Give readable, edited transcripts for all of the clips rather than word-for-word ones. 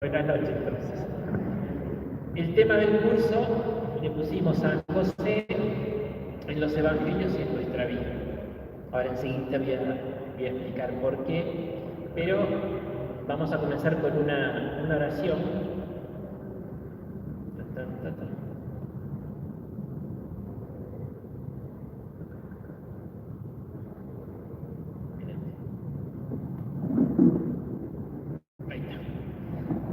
Buenas noches, entonces. El tema del curso le pusimos San José en los Evangelios y en nuestra vida. Ahora enseguida voy a explicar por qué, pero vamos a comenzar con una oración. Ahí está.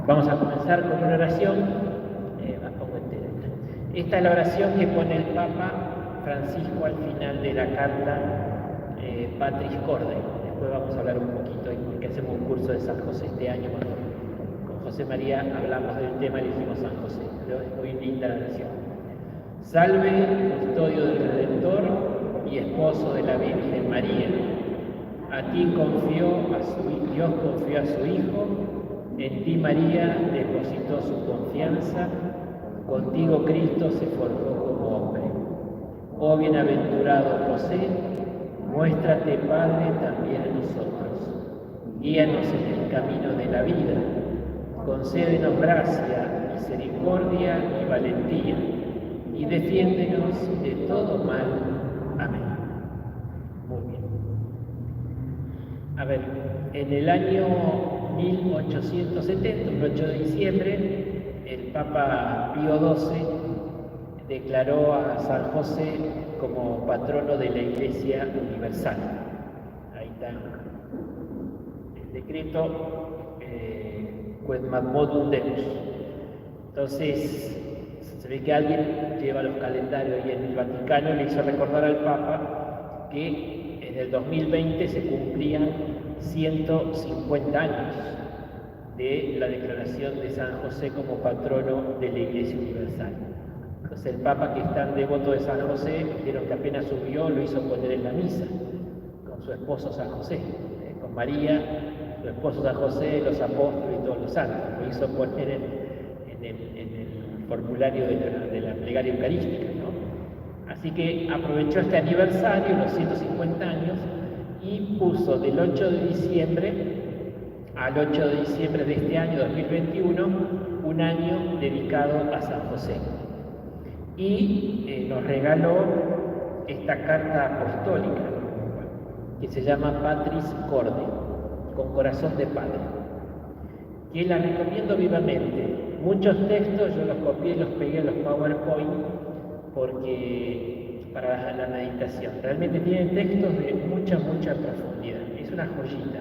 Vamos a comenzar con una oración. Esta es la oración que pone el Papa Francisco al final de la carta Patris Corde. Después vamos a hablar un poquito, porque hacemos un curso de San José este año. Con José María hablamos del tema y dijimos San José, pero es muy linda la oración. Salve, custodio del Redentor y esposo de la Virgen María. A ti Dios confió a su Hijo, en ti María depositó su confianza, contigo Cristo se forjó como hombre. Oh bienaventurado José, muéstrate Padre también a nosotros. Guíanos en el camino de la vida. Concédenos gracia, misericordia y valentía, y defiéndenos de todo mal. Amén. Muy bien. A ver, en el año 1870, el 8 de diciembre, el Papa Pío XII declaró a San José como patrono de la Iglesia Universal. Ahí está el decreto Quod Modum Deus. Entonces, se ve que alguien lleva los calendarios ahí en el Vaticano y le hizo recordar al Papa que en el 2020 se cumplían 150 años de la declaración de San José como patrono de la Iglesia Universal. Entonces el Papa, que es tan devoto de San José, dijeron que apenas subió, lo hizo poner en la misa, con su esposo San José, con María, su esposo San José, los apóstoles y todos los santos. Lo hizo poner en el formulario de la plegaria eucarística, ¿no? Así que aprovechó este aniversario, los 150 años, y puso del 8 de diciembre al 8 de diciembre de este año 2021, un año dedicado a San José. Y nos regaló esta carta apostólica, que se llama Patris Corde, con corazón de padre, que la recomiendo vivamente. Muchos textos yo los copié y los pegué en los PowerPoint porque para la meditación. Realmente tienen textos de mucha profundidad. Es una joyita,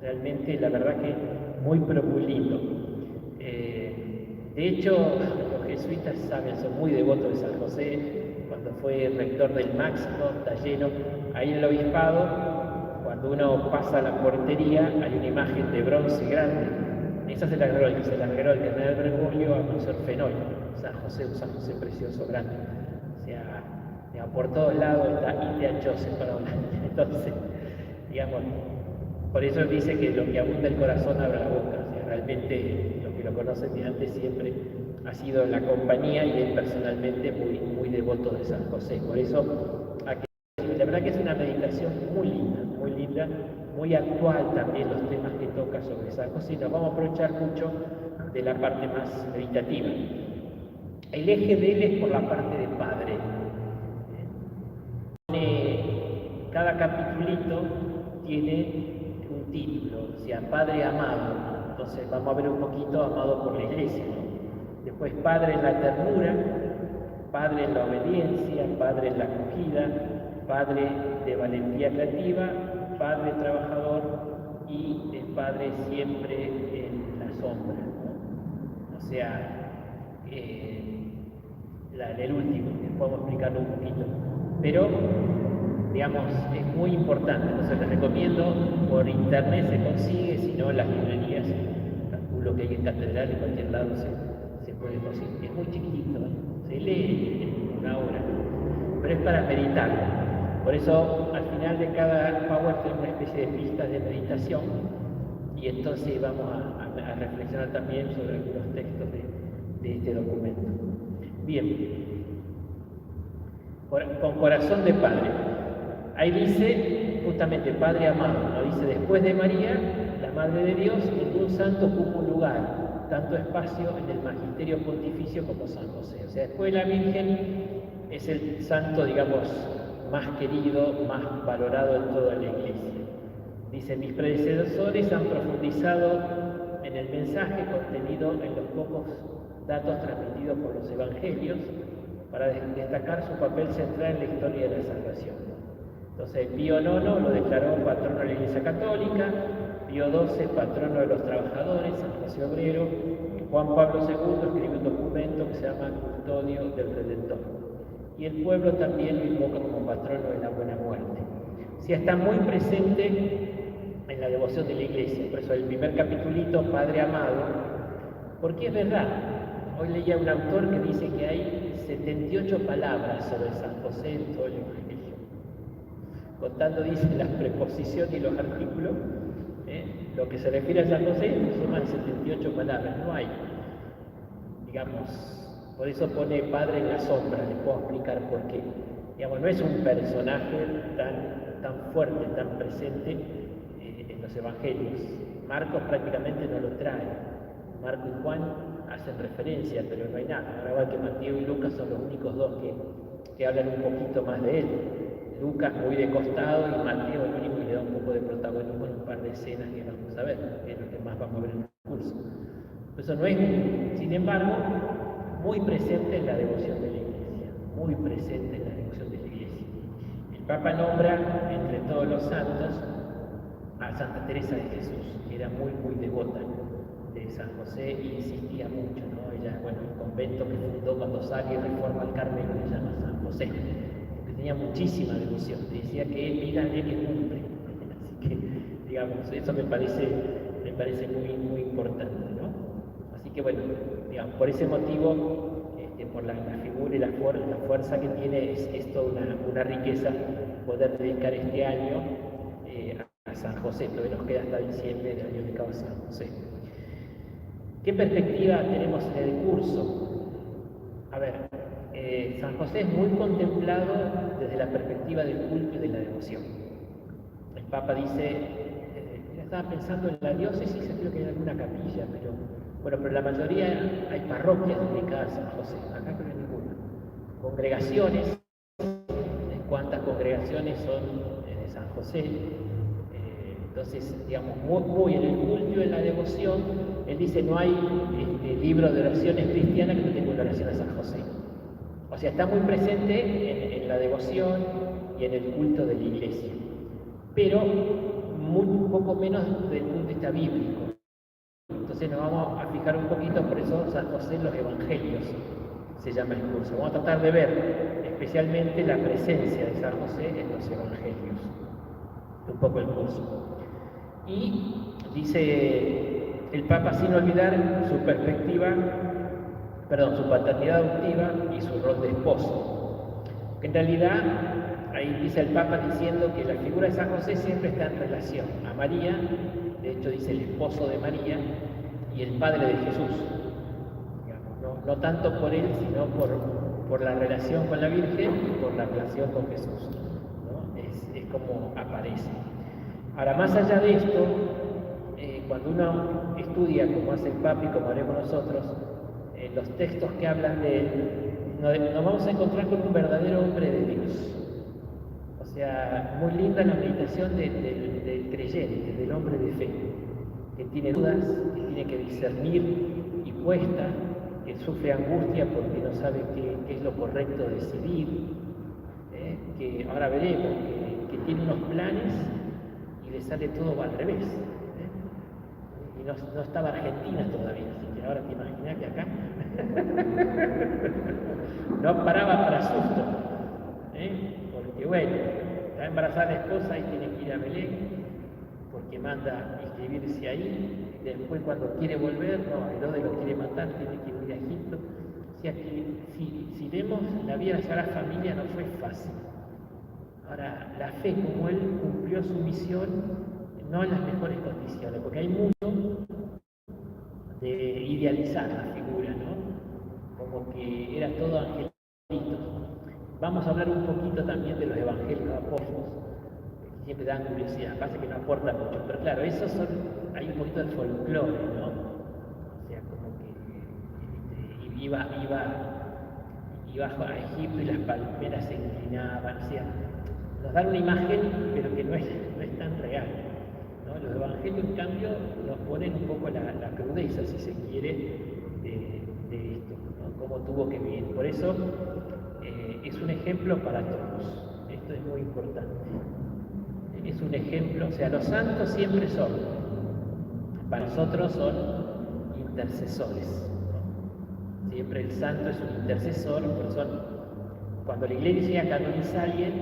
realmente, la verdad que muy lindo. De hecho, los jesuitas saben, son muy devotos de San José. Cuando fue rector del Máximo, está lleno, ahí en el obispado, cuando uno pasa la portería, hay una imagen de bronce grande. Esa se la regaló el cardenal Bergoglio a Monseñor Fenoy, un San José precioso, grande. O sea, por todos lados está ITH separado. Entonces, digamos, por eso dice que lo que abunda el corazón abra la boca. O sea, realmente los que lo conocen de antes siempre ha sido la compañía y él personalmente muy devoto de San José. Por eso, la verdad que es una meditación muy linda, muy actual también los temas que toca sobre San José. Nos vamos a aprovechar mucho de la parte más meditativa. El eje de él es por la parte de padre. Cada capitulito tiene un título, o sea, Padre amado. Entonces vamos a ver un poquito amado por la Iglesia, ¿no? Después Padre en la ternura, Padre en la obediencia, Padre en la acogida, Padre de valentía creativa, Padre trabajador y el Padre siempre en la sombra, ¿no? O sea, el último, que podemos explicarlo un poquito. Pero digamos, es muy importante. Entonces les recomiendo, por internet se consigue, si no las librerías, calculo que hay en catedral, en cualquier lado se puede conseguir. Es muy chiquitito, se lee en una hora, pero es para meditar. Por eso al final de cada power tenemos una especie de pistas de meditación, y entonces vamos a reflexionar también sobre algunos textos de este documento. Bien, con corazón de padre. Ahí dice justamente Padre amado, ¿no? Dice, después de María, la Madre de Dios, ningún santo ocupa un lugar. tanto espacio en el magisterio pontificio como San José. O sea, después de la Virgen es el santo, digamos, más querido, más valorado en toda la Iglesia. Dice, mis predecesores han profundizado en el mensaje contenido en los pocos datos transmitidos por los evangelios para destacar su papel central en la historia de la salvación. Entonces, Pío IX lo declaró patrono de la Iglesia Católica, Pío XII patrono de los trabajadores, San José Obrero, y Juan Pablo II escribió un documento que se llama Custodio del Redentor. Y el pueblo también lo invoca como patrono de la buena muerte. O sea, está muy presente en la devoción de la Iglesia. Por eso el primer capitulito, Padre amado, porque es verdad. Hoy leía un autor que dice que hay 78 palabras sobre San José en todo el Evangelio. Contando, dice, las preposiciones y los artículos, lo que se refiere a San José son más de 78 palabras, no hay, digamos, por eso pone Padre en la sombra, les puedo explicar por qué. Digamos, no es un personaje tan fuerte, tan presente en los evangelios. Marcos prácticamente no lo trae. Marcos y Juan hacen referencia, pero no hay nada. Ahora igual que Mateo y Lucas son los únicos dos que hablan un poquito más de él. Lucas muy de costado y Mateo el único que le da un poco de protagonismo en un par de escenas que vamos a ver, que es lo que más vamos a ver en el curso. Eso no es, sin embargo, muy presente en la devoción de la Iglesia, muy presente en la devoción de la Iglesia. El Papa nombra entre todos los santos a Santa Teresa de Jesús, que era muy devota de San José y insistía mucho, ¿no? Ella, bueno, el convento que fundó cuando sale y reforma el Carmelo le llama San José, porque tenía muchísima devoción, decía que mírale que cumple, así que, digamos, eso me parece muy importante, ¿no? Así que bueno, digamos, por ese motivo, por la figura y la fuerza que tiene, es toda una riqueza poder dedicar este año a San José, todavía nos queda hasta diciembre del año dedicado a San José. ¿Qué perspectiva tenemos en el curso? A ver, San José es muy contemplado desde la perspectiva del culto y de la devoción. El Papa dice, estaba pensando en la diócesis, creo que hay alguna capilla, pero la mayoría hay parroquias dedicadas a San José, acá no hay ninguna. Congregaciones, ¿cuántas congregaciones son de San José? Entonces, digamos, muy en el culto y en la devoción, él dice, no hay libro de oraciones cristianas que no tenga una oración a San José. O sea, está muy presente en la devoción y en el culto de la Iglesia, pero un poco menos desde el punto de vista bíblico. Entonces nos vamos a fijar un poquito, por eso San José en los Evangelios se llama el curso. Vamos a tratar de ver especialmente la presencia de San José en los Evangelios, un poco el curso. Y dice el Papa, sin olvidar su paternidad adoptiva y su rol de esposo. En realidad, ahí dice el Papa diciendo que la figura de San José siempre está en relación a María, de hecho dice el esposo de María y el padre de Jesús. Digamos, no tanto por él, sino por la relación con la Virgen y por la relación con Jesús, ¿no? Es como aparece. Ahora, más allá de esto, cuando uno estudia, como hace el Papa y como haremos nosotros, los textos que hablan de él, nos vamos a encontrar con un verdadero hombre de Dios. O sea, muy linda la meditación del creyente, del hombre de fe, que tiene dudas, que tiene que discernir y cuesta, que sufre angustia porque no sabe qué es lo correcto decidir, que ahora veremos que tiene unos planes y le sale todo al revés. Y no estaba Argentina todavía, así que ahora te imaginas que acá no paraba para susto, porque bueno, está embarazada la esposa y tiene que ir a Belén, porque manda inscribirse ahí, y después cuando quiere volver, no, Herodes lo quiere matar, tiene que ir a Egipto. O sea que si vemos la vida de la Sagrada Familia no fue fácil. Ahora, la fe, como él cumplió su misión, no en las mejores condiciones, porque hay mucho de idealizar la figura, ¿no? Como que era todo angelito. Vamos a hablar un poquito también de los evangelios apóstoles, que siempre dan curiosidad, pasa que no aportan mucho, pero claro, hay un poquito de folclore, ¿no? O sea, como iba a Egipto y las palmeras se inclinaban, o sea, nos dan una imagen, pero que no es tan real, ¿no? Los evangelios, en cambio, nos ponen un poco la crudeza, si se quiere, de esto, ¿no? Cómo tuvo que vivir. Por eso es un ejemplo para todos. Esto es muy importante. Es un ejemplo, o sea, los santos siempre son, para nosotros son intercesores, ¿no? Siempre el santo es un intercesor, por eso cuando la iglesia canoniza a alguien,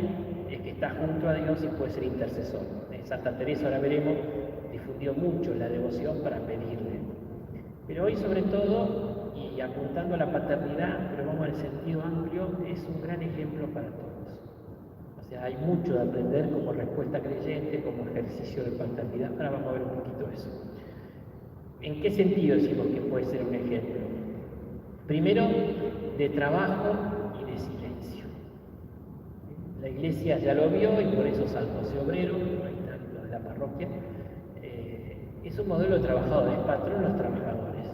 es que está junto a Dios y puede ser intercesor. Santa Teresa, ahora veremos, difundió mucho la devoción para pedirle. Pero hoy, sobre todo, y apuntando a la paternidad, pero vamos en el sentido amplio, es un gran ejemplo para todos. O sea, hay mucho de aprender como respuesta creyente, como ejercicio de paternidad. Ahora vamos a ver un poquito eso. ¿En qué sentido decimos que puede ser un ejemplo? Primero, de trabajo y de silencio. La iglesia ya lo vio y por eso San José Obrero, ahí están los de la parroquia, es un modelo de trabajador, es patrón de los trabajadores.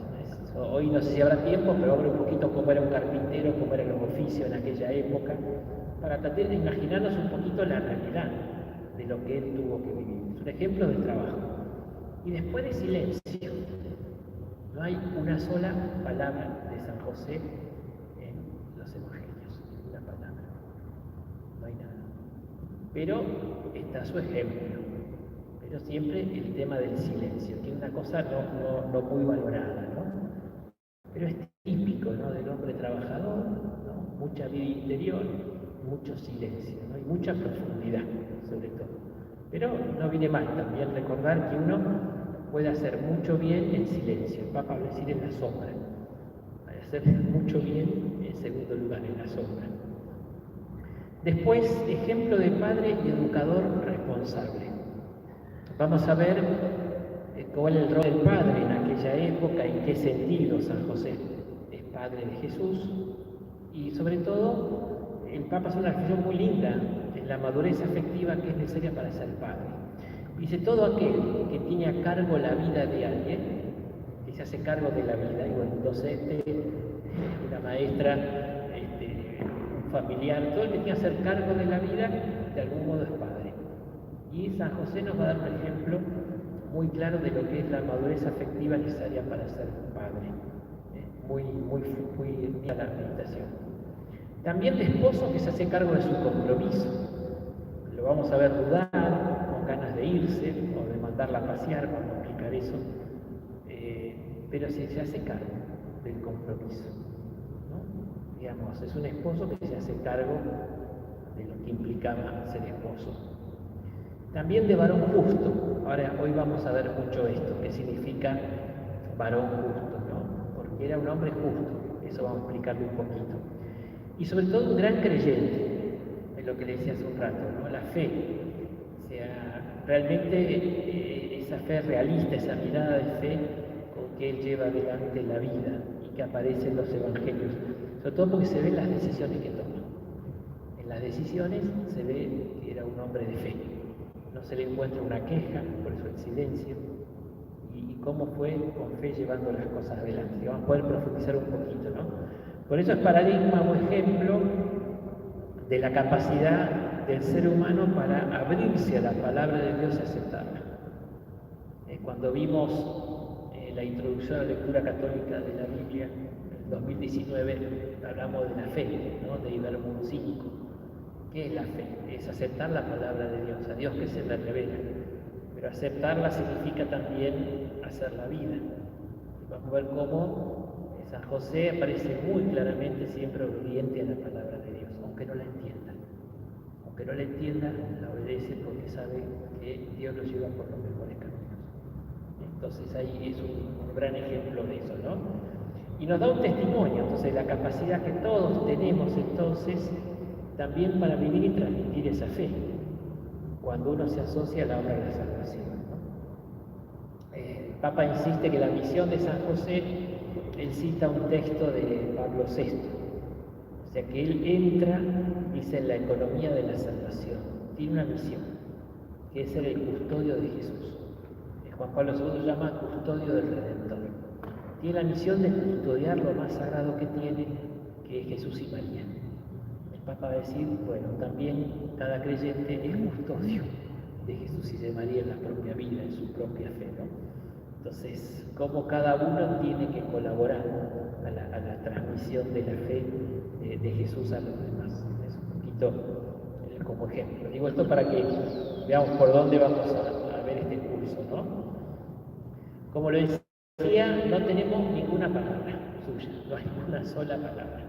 Hoy no sé si habrá tiempo, pero hablo un poquito cómo era un carpintero, cómo eran los oficios en aquella época, para tratar de imaginarnos un poquito la realidad de lo que él tuvo que vivir. Es un ejemplo de trabajo. Y después de silencio. No hay una sola palabra de San José en los evangelios, una palabra. No hay nada. Pero está su ejemplo. Pero siempre el tema del silencio, que es una cosa no muy valorada, ¿no? Pero es típico, ¿no?, del hombre trabajador, ¿no? Mucha vida interior, mucho silencio, ¿no? Y mucha profundidad, sobre todo. Pero no viene mal también recordar que uno puede hacer mucho bien en silencio. El Papa va a decir en la sombra. Va a hacer mucho bien, en segundo lugar, en la sombra. Después, ejemplo de padre y educador responsable. Vamos a ver cuál es el rol del padre en aquella época, en qué sentido San José es padre de Jesús. Y sobre todo, el Papa hace una reflexión muy linda en la madurez afectiva que es necesaria para ser padre. Dice, todo aquel que tiene a cargo la vida de alguien, que se hace cargo de la vida, igual un docente, una maestra, un familiar, todo el que tiene que hacer cargo de la vida, de algún modo es padre. Y San José nos va a dar un ejemplo muy claro de lo que es la madurez afectiva necesaria para ser padre. Muy bien la meditación. También de esposo que se hace cargo de su compromiso. Lo vamos a ver dudar, con ganas de irse o de mandarla a pasear, vamos a explicar eso, pero si se hace cargo del compromiso, ¿no? Digamos, es un esposo que se hace cargo de lo que implicaba ser esposo. También de varón justo. Ahora, hoy vamos a ver mucho esto, qué significa varón justo, ¿no? Porque era un hombre justo, eso vamos a explicarlo un poquito. Y sobre todo un gran creyente, es lo que le decía hace un rato, ¿no? La fe. O sea, realmente esa fe realista, esa mirada de fe con que él lleva adelante la vida y que aparece en los evangelios, sobre todo porque se ven las decisiones que toma. En las decisiones se ve que era un hombre de fe. No se le encuentra una queja, por eso el silencio, y cómo fue con fe llevando las cosas adelante. Y vamos a poder profundizar un poquito, ¿no? Por eso es paradigma o ejemplo de la capacidad del ser humano para abrirse a la palabra de Dios y aceptarla. Cuando vimos la introducción a la lectura católica de la Biblia, en 2019, hablamos de la fe, ¿no?, de Ibermún 5. ¿Qué es la fe? Es aceptar la palabra de Dios, a Dios que se le revela. Pero aceptarla significa también hacer la vida. Y vamos a ver cómo San José aparece muy claramente siempre obediente a la palabra de Dios, aunque no la entienda. Aunque no la entienda, la obedece porque sabe que Dios lo lleva por los mejores caminos. Entonces ahí es un gran ejemplo de eso, ¿no? Y nos da un testimonio, entonces, la capacidad que todos tenemos entonces también para vivir y transmitir esa fe, cuando uno se asocia a la obra de la salvación, ¿no? El Papa insiste que la misión de San José, él cita un texto de Pablo VI, o sea que él entra, dice, en la economía de la salvación, tiene una misión, que es ser el custodio de Jesús. Juan Pablo II llama custodio del Redentor. tiene la misión de custodiar lo más sagrado que tiene, que es Jesús y María. El Papa va a decir, bueno, también cada creyente es custodio de Jesús y de María en la propia vida, en su propia fe, ¿no? Entonces, cómo cada uno tiene que colaborar a la transmisión de la fe de Jesús a los demás. Es un poquito como ejemplo. Digo esto para que veamos por dónde vamos a ver este curso, ¿no? Como lo decía, no tenemos ninguna palabra suya, no hay una sola palabra.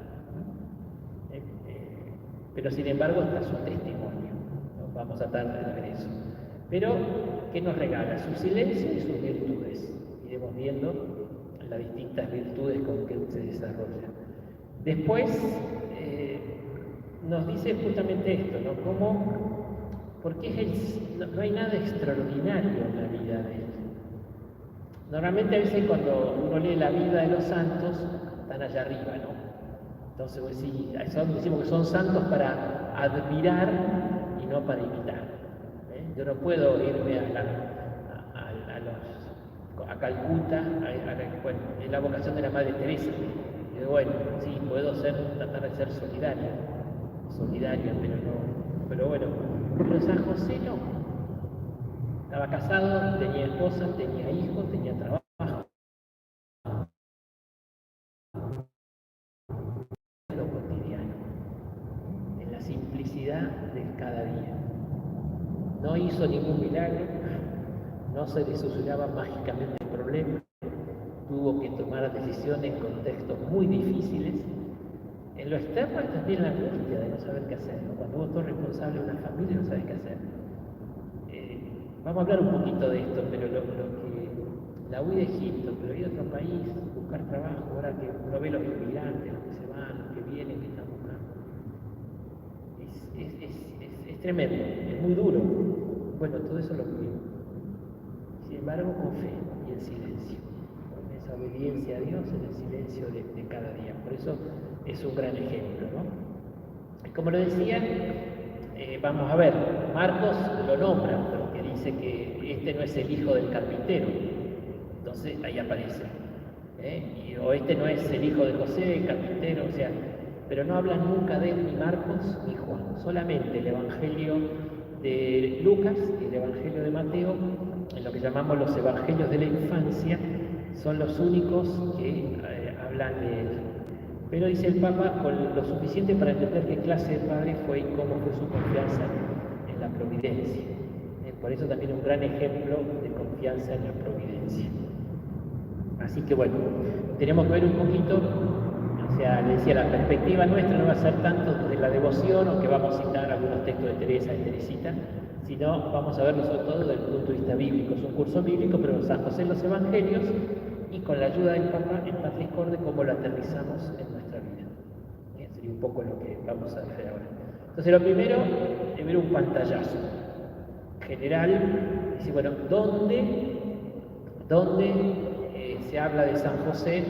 Pero sin embargo está su testimonio, ¿no? Vamos a tratar de ver eso. Pero, ¿qué nos regala? Su silencio y sus virtudes. Iremos viendo las distintas virtudes con que se desarrolla. Después, nos dice justamente esto, ¿no? Porque no hay nada extraordinario en la vida de él. Normalmente a veces cuando uno lee la vida de los santos, están allá arriba, ¿no? Entonces, pues, sí, decimos que son santos para admirar y no para imitar. Yo no puedo irme a Calcuta, bueno, es la vocación de la Madre Teresa. Y bueno, sí, puedo tratar de ser solidario, pero bueno, pero San José no. Estaba casado, tenía esposa, tenía hijos, tenía trabajo. En lo cotidiano, en la simplicidad de cada día. No hizo ningún milagro, no se le solucionaba mágicamente el problema, tuvo que tomar decisiones en contextos muy difíciles. En lo externo hay también la angustia de no saber qué hacer, ¿no? Cuando vos sos responsable de una familia no sabes qué hacer. Vamos a hablar un poquito de esto, pero la huida de Egipto, pero ir a otro país, buscar trabajo, ahora que uno ve los inmigrantes, los que se van, los que vienen, que están buscando. Es tremendo, es muy duro. Bueno, todo eso lo vive. Sin embargo, con fe y en silencio, con esa obediencia a Dios en el silencio de cada día. Por eso es un gran ejemplo, ¿no? Y como lo decía, vamos a ver, Marcos lo nombra, porque dice que este no es el hijo del carpintero. Entonces ahí aparece. O este no es el hijo de José, el carpintero, o sea, pero no hablan nunca de él ni Marcos ni Juan, solamente el Evangelio de Lucas y el Evangelio de Mateo, en lo que llamamos los Evangelios de la infancia, son los únicos que hablan de él. Pero dice el Papa, con lo suficiente para entender qué clase de padre fue y cómo fue su confianza en la providencia. Por eso también un gran ejemplo de confianza en la providencia. Así que bueno, tenemos que ver un poquito, o sea, le decía, la perspectiva nuestra no va a ser tanto de la devoción, aunque vamos a citar algunos textos de Teresa y Teresita, sino vamos a verlo sobre todo desde el punto de vista bíblico. Es un curso bíblico, pero San José en los Evangelios, y con la ayuda del Papa en Patris Corde, cómo lo aterrizamos en nuestra vida. Sería un poco lo que vamos a hacer ahora. Entonces, lo primero es ver un pantallazo general, decir, bueno, ¿dónde se habla de San José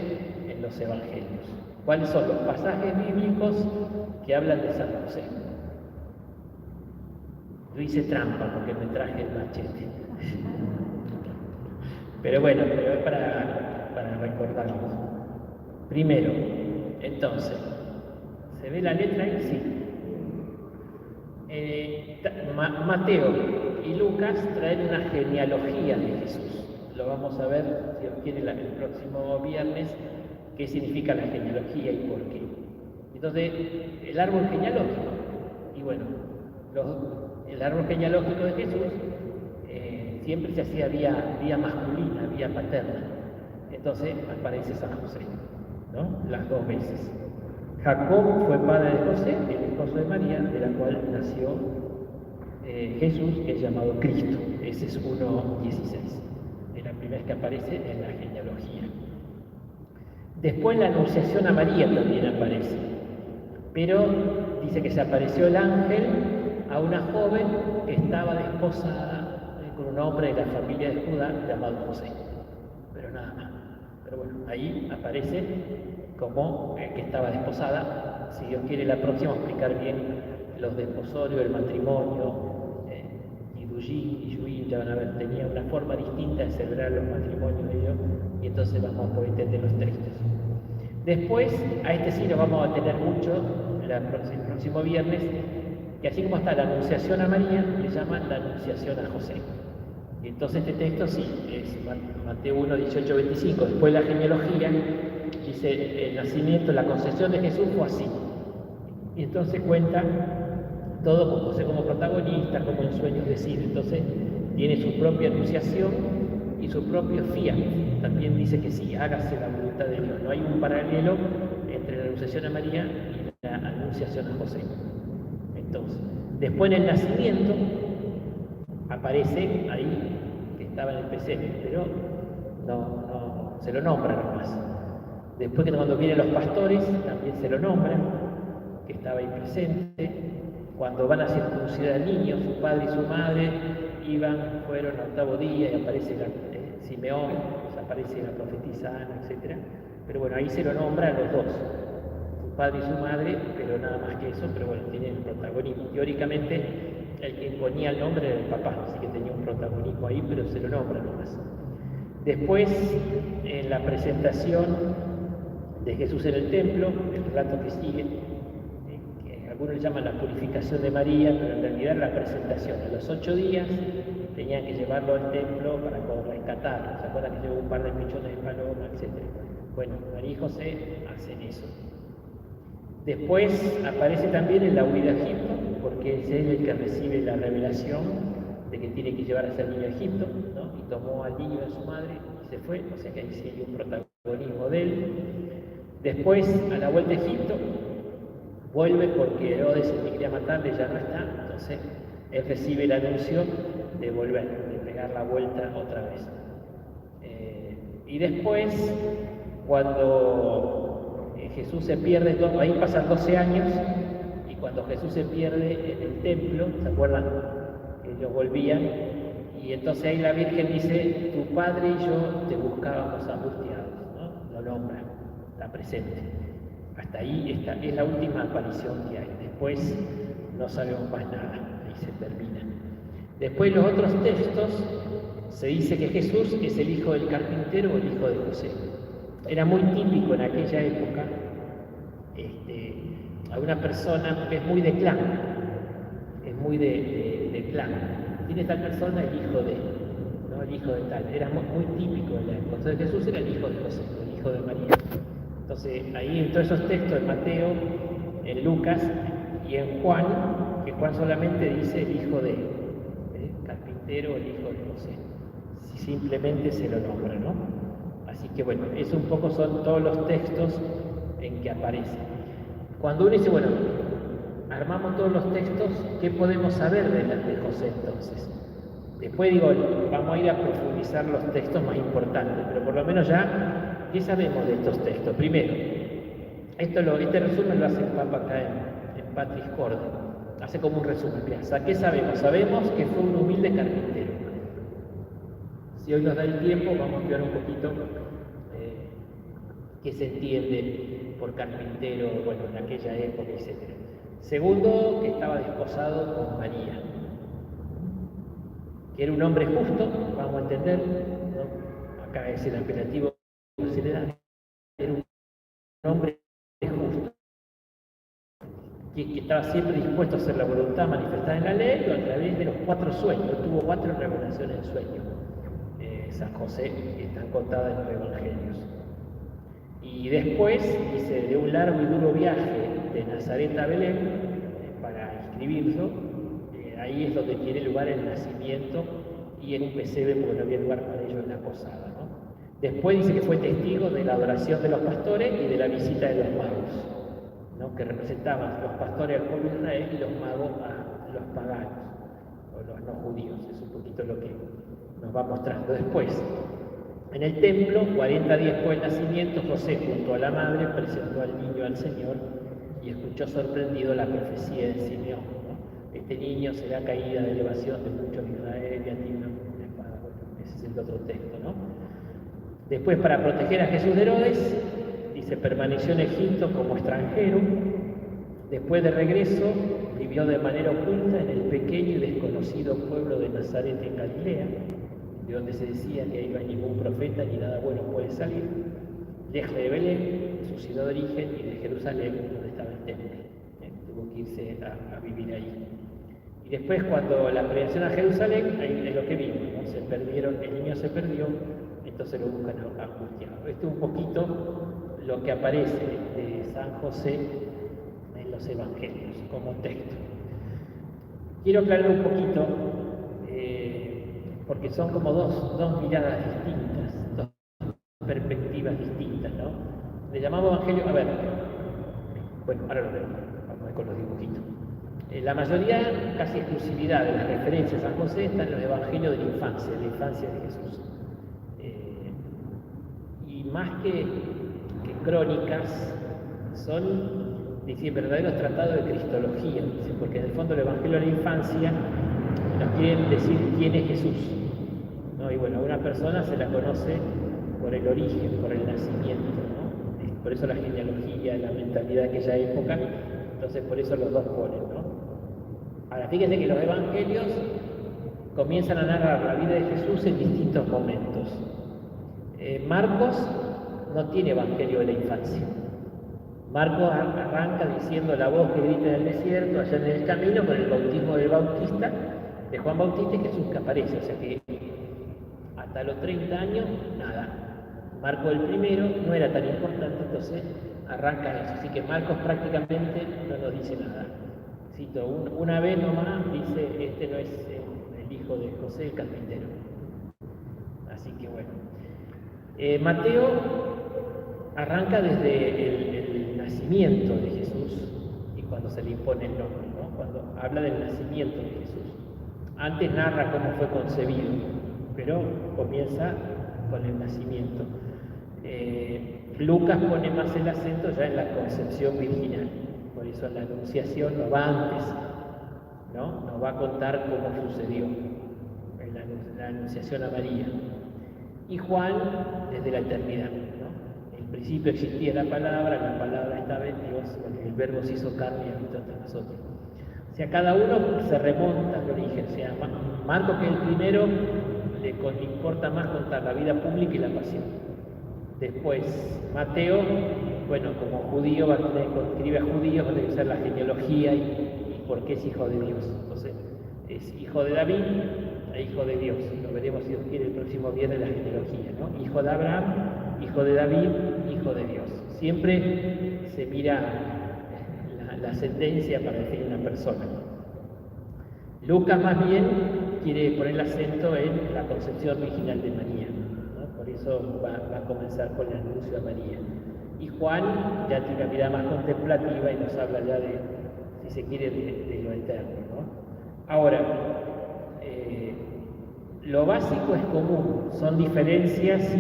en los Evangelios? ¿Cuáles son los pasajes bíblicos que hablan de San José? Yo hice trampa porque me traje el machete. Pero bueno, pero es para recordarlo. Primero, entonces, ¿se ve la letra ahí? Sí. Mateo y Lucas traen una genealogía de Jesús. Lo vamos a ver, si os quiere, el próximo viernes, qué significa la genealogía y por qué. Entonces, el árbol genealógico. Y bueno, el árbol genealógico de Jesús siempre se hacía vía masculina, vía paterna. Entonces aparece San José, ¿no? Las dos veces. Jacob fue padre de José, el esposo de María, de la cual nació Jesús, que es llamado Cristo. Ese es 1:16. Es la primera vez que aparece en la genealogía. Después la anunciación a María también aparece, pero dice que se apareció el ángel a una joven que estaba desposada con un hombre de la familia de Judá llamado José, pero nada más. Pero bueno, ahí aparece como que estaba desposada. Si Dios quiere, la próxima explicar bien los desposorios, el matrimonio y Lujín y Lluín, ya van a ver, tenía una forma distinta de celebrar los matrimonios de ellos, y entonces vamos a poder entender los textos. Después, a este sí lo vamos a tener mucho el próximo viernes, que así como está la anunciación a María, le llaman la anunciación a José. Y entonces este texto sí, es Mateo 1, 18, 25. Después la genealogía dice, el nacimiento, la concepción de Jesús fue así. Y entonces cuenta todo con José como protagonista, como en sueños decide. Entonces tiene su propia anunciación y su propio fiat. También dice que sí, hágase la voluntad de Dios. No hay un paralelo entre la anunciación a María y la anunciación a José. Entonces, después en el nacimiento aparece ahí que estaba en el pesebre, pero no se lo nombra nomás. Después que cuando vienen los pastores también se lo nombran, que estaba ahí presente. Cuando van a circuncidar al niño, su padre y su madre fueron al octavo día y aparece Simeón, aparece la profetisa Ana, etc. Pero bueno, ahí se lo nombra a los dos, su padre y su madre, pero nada más que eso, pero bueno, tienen el protagonismo. Teóricamente, el que ponía el nombre era el papá, así que tenía un protagonismo ahí, pero se lo nombra nomás. Después, en la presentación de Jesús en el templo, el relato que sigue, que algunos le llaman la purificación de María, pero en realidad la presentación. A los 8 días tenían que llevarlo al templo para rescatarlo. ¿Se acuerdan que llevó un par de pichones de paloma, etc.? Bueno, María y José hacen eso. Después aparece también en la huida a Egipto, porque es él el que recibe la revelación de que tiene que llevar a ese niño a Egipto, ¿no? Y tomó al niño de su madre y se fue, o sea que ahí sí hay un protagonismo de él. Después, a la vuelta a Egipto, vuelve porque Herodes, el que quería matarle, ya no está, entonces él recibe el anuncio de volver, de pegar la vuelta otra vez. Y después, cuando Jesús se pierde, ahí pasan 12 años, y cuando Jesús se pierde en el templo, ¿se acuerdan? Ellos volvían, y entonces ahí la Virgen dice, tu padre y yo te buscábamos angustiados, ¿no? Lo nombra, está presente. Hasta ahí es la última aparición que hay. Después no sabemos más nada, ahí se termina. Después los otros textos se dice que Jesús es el hijo del carpintero o el hijo de José. Era muy típico en aquella época a una persona, porque es muy de clan, es muy de clan. Tiene tal persona el hijo de, ¿no? El hijo de tal. Era muy típico en la época. Entonces Jesús era el hijo de José, el hijo de María. Entonces ahí en todos esos textos, en Mateo, en Lucas y en Juan, que Juan solamente dice el hijo de carpintero, el hijo de José. Si simplemente se lo nombra, ¿no? Así que bueno, eso un poco son todos los textos en que aparece. Cuando uno dice, bueno, armamos todos los textos, ¿qué podemos saber de José entonces? Después digo, vamos a ir a profundizar los textos más importantes, pero por lo menos ya, ¿qué sabemos de estos textos? Primero, este resumen lo hace el Papa acá en Patris Corde, hace como un resumen. Mirá, ¿qué sabemos? Sabemos que fue un humilde carpintero. Si hoy nos da el tiempo, vamos a estudiar un poquito qué se entiende por carpintero, bueno, en aquella época, etc. Segundo, que estaba desposado con María, que era un hombre justo, vamos a entender, ¿no? Acá es el apelativo que se le da, era un hombre justo, que estaba siempre dispuesto a hacer la voluntad manifestada en la ley, pero a través de los 4 sueños, tuvo 4 revelaciones en sueños, San José, que están contadas en los evangelios. Y después, dice, de un largo y duro viaje de Nazaret a Belén, para inscribirlo, ahí es donde tiene lugar el nacimiento, y en un pesebre porque no había lugar para ellos en la posada, ¿no? Después dice que fue testigo de la adoración de los pastores y de la visita de los magos, ¿no? Que representaban los pastores al pueblo de Israel y los magos a los paganos, o los no judíos. Es un poquito lo que nos va mostrando. Después, en el templo, 40 días después del nacimiento, José, junto a la madre, presentó al niño al Señor y escuchó sorprendido la profecía de Simeón, ¿no? Este niño será caída de elevación de muchos de Israel y a ti una espada. Bueno, ese es el otro texto, ¿no? Después, para proteger a Jesús de Herodes, dice, permaneció en Egipto como extranjero, Después de regreso, vivió de manera oculta en el pequeño y desconocido pueblo de Nazaret en Galilea, de donde se decía que ahí no hay ningún profeta ni nada bueno puede salir, lejos de Belén, su ciudad de origen, y de Jerusalén, donde estaba el templo. Tuvo que irse a vivir ahí. Y después, cuando la peregrinación a Jerusalén, ahí es lo que vimos, ¿no? Se perdieron, el niño se perdió, entonces lo buscan angustiado. Esto es un poquito lo que aparece de San José en los evangelios como texto. Quiero aclarar un poquito, porque son como dos miradas distintas, dos perspectivas distintas, ¿no? Le llamamos evangelio, a ver, bueno, ahora lo vemos, vamos a ver con los dibujitos. La mayoría, casi exclusividad de las referencias a San José están en los evangelios de la infancia de Jesús. Y más que crónicas, son verdaderos tratados de cristología, porque en el fondo el evangelio de la infancia nos quieren decir quién es Jesús, ¿no? Y bueno, a una persona se la conoce por el origen, por el nacimiento, ¿no? Por eso la genealogía, la mentalidad de aquella época, entonces por eso los dos ponen, ¿no? Ahora, fíjense que los evangelios comienzan a narrar la vida de Jesús en distintos momentos. Marcos no tiene evangelio de la infancia. Marcos arranca diciendo la voz que grita en el desierto, allá en el camino, con el bautismo del Bautista, de Juan Bautista, y Jesús que aparece. O sea que hasta los 30 años, nada. Marcos el primero no era tan importante, entonces arranca eso. Así que Marcos prácticamente no nos dice nada. Cito una vez nomás, dice, este no es el hijo de José el carpintero. Así que bueno. Mateo arranca desde el nacimiento de Jesús y cuando se le impone el nombre, ¿no? Cuando habla del nacimiento de Jesús. Antes narra cómo fue concebido, pero comienza con el nacimiento. Lucas pone más el acento ya en la concepción virginal, por eso en la anunciación no va antes, ¿no? Nos va a contar cómo sucedió en la anunciación a María. Y Juan desde la eternidad, ¿no? En principio existía la palabra estaba en Dios, el verbo se hizo carne y habitó entre nosotros. O sea, cada uno se remonta al origen. O sea, Marcos, que es el primero, le importa más contar la vida pública y la pasión. Después, Mateo, bueno, como judío, escribe a judíos, va a tener que usar la genealogía y por qué es hijo de Dios. Entonces, es hijo de David e hijo de Dios. Lo veremos, si Dios quiere, el próximo viernes la genealogía, ¿no? Hijo de Abraham, hijo de David, hijo de Dios. Siempre se mira la ascendencia para definir una persona. Lucas más bien quiere poner el acento en la concepción original de María, ¿no? Por eso va a comenzar con el anuncio a María. Y Juan ya tiene una mirada más contemplativa y nos habla ya de, si se quiere, de lo eterno, ¿no? Ahora, lo básico es común, son diferencias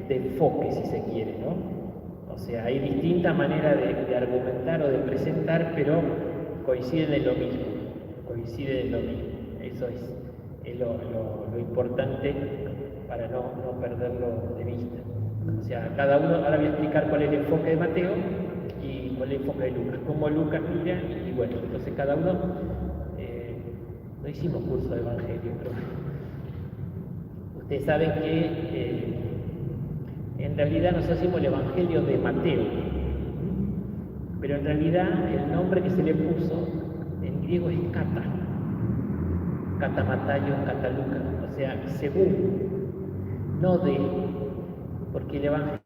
de enfoque, si se quiere, ¿no? O sea, hay distintas maneras de argumentar o de presentar, pero coinciden en lo mismo, Eso es lo importante para no perderlo de vista. O sea, cada uno, ahora voy a explicar cuál es el enfoque de Mateo y cuál es el enfoque de Lucas, cómo Lucas mira, y bueno, entonces cada uno, no hicimos curso de evangelio, pero ustedes saben que en realidad nosotros hicimos el evangelio de Mateo, pero en realidad el nombre que se le puso en griego es Kata Matayo, Kata Lucas, o sea, según, no de, porque el evangelio,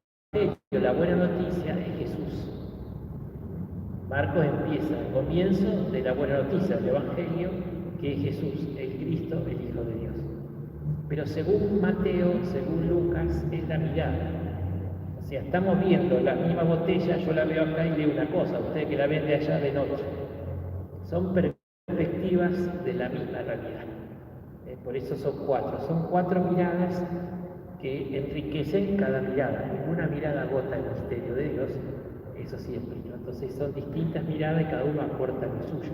la buena noticia es Jesús. Marcos empieza el comienzo de la buena noticia del evangelio, que es Jesús, el Cristo, el Hijo de Dios. Pero según Mateo, según Lucas, es la mirada. O sea, estamos viendo la misma botella, yo la veo acá y leo una cosa, ustedes que la ven de allá de noche. Son perspectivas de la misma realidad. Por eso son cuatro miradas que enriquecen cada mirada. Ninguna mirada agota el misterio de Dios, eso siempre, ¿no? Entonces son distintas miradas y cada uno aporta lo suyo,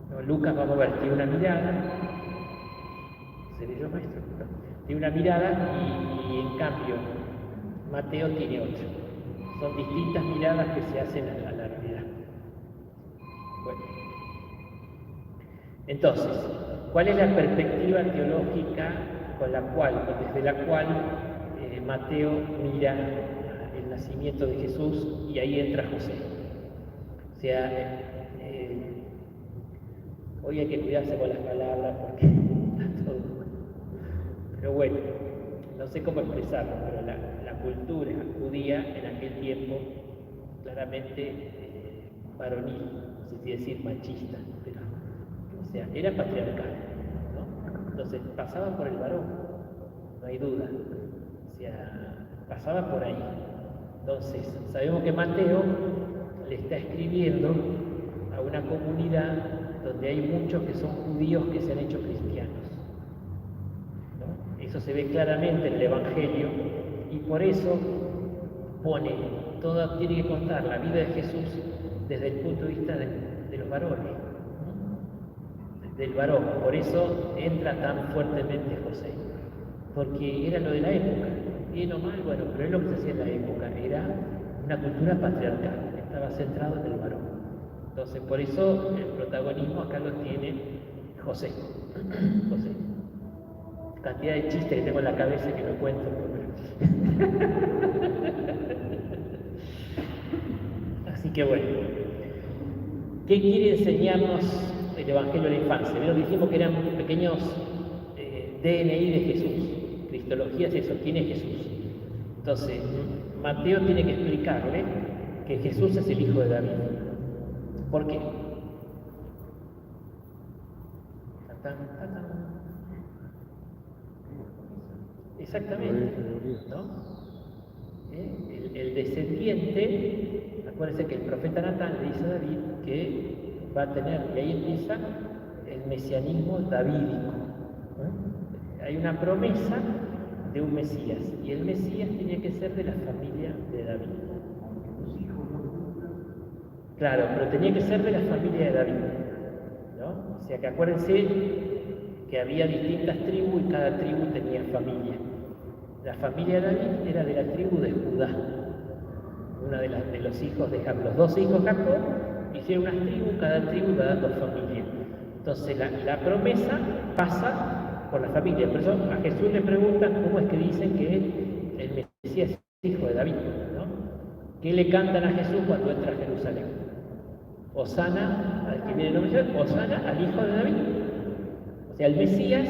¿no? Lucas, vamos a ver, tiene una mirada, ¿seré yo maestro? No. Tiene una mirada y en cambio Mateo tiene otra. Son distintas miradas que se hacen a la realidad. Bueno. Entonces, ¿cuál es la perspectiva teológica con la cual, o desde la cual Mateo mira el nacimiento de Jesús y ahí entra José? O sea, hoy hay que cuidarse con las palabras porque está todo. Pero bueno, no sé cómo expresarlo, pero la cultura judía en aquel tiempo, claramente varonil, no sé si decir machista, pero, o sea, era patriarcal, ¿no? Entonces pasaba por el varón, no hay duda, o sea, pasaba por ahí. Entonces, sabemos que Mateo le está escribiendo a una comunidad donde hay muchos que son judíos que se han hecho cristianos, ¿no? Eso se ve claramente en el Evangelio y por eso tiene que contar la vida de Jesús desde el punto de vista de los varones, ¿no? Del varón. Por eso entra tan fuertemente José, porque era lo de la época, bien o mal, bueno, pero es lo que se hacía en la época, era una cultura patriarcal, estaba centrado en el varón. Entonces, por eso el protagonismo acá lo tiene José. José. Cantidad de chistes que tengo en la cabeza que no cuento. Así que bueno, ¿qué quiere enseñarnos el Evangelio de la infancia? Pero dijimos que eran pequeños DNI de Jesús. Cristología es eso, ¿quién es Jesús? Entonces, Mateo tiene que explicarle que Jesús es el hijo de David. ¿Por qué? Exactamente, ¿no? El descendiente, acuérdense que el profeta Natán le dice a David que va a tener, y ahí empieza el mesianismo davídico. Hay una promesa de un Mesías, y el Mesías tiene que ser de la familia de David. Claro, pero tenía que ser de la familia de David, ¿no? O sea que acuérdense que había distintas tribus y cada tribu tenía familia. La familia de David era de la tribu de Judá, una de los hijos de Jacob. Los dos hijos de Jacob hicieron una tribu, cada tribu va dando familia. Entonces la promesa pasa por la familia. Por eso a Jesús le preguntan cómo es que dicen que el Mesías es hijo de David, ¿no? ¿Qué le cantan a Jesús cuando entra a Jerusalén? Hosana al que viene el nombre de Dios, Hosana al hijo de David. O sea, el Mesías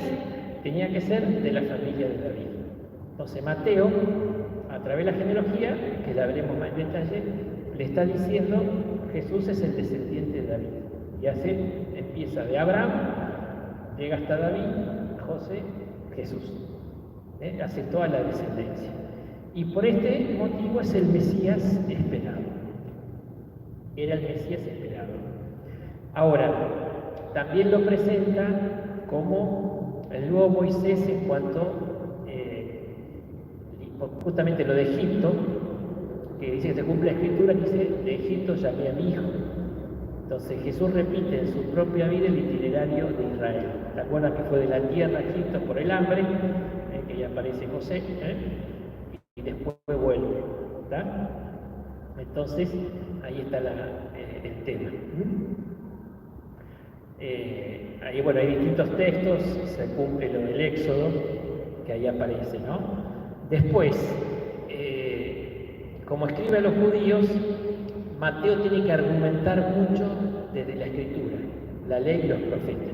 tenía que ser de la familia de David. Entonces Mateo, a través de la genealogía, que la veremos más en detalle, le está diciendo Jesús es el descendiente de David. Y empieza de Abraham, llega hasta David, José, Jesús. Hace toda la descendencia. Y por este motivo es el Mesías esperado. Era el Mesías esperado. Ahora, también lo presenta como el nuevo Moisés en cuanto justamente lo de Egipto, que dice que se cumple la escritura, que dice, de Egipto llamé a mi hijo. Entonces Jesús repite en su propia vida el itinerario de Israel. ¿Se acuerdan que fue de la tierra a Egipto por el hambre? Que ya aparece José, y después vuelve. ¿Está? Entonces, ahí está el tema. Ahí, bueno, hay distintos textos, se cumple lo del Éxodo, que ahí aparece, ¿no? Después, como escribe a los judíos, Mateo tiene que argumentar mucho desde la Escritura, la ley y los profetas.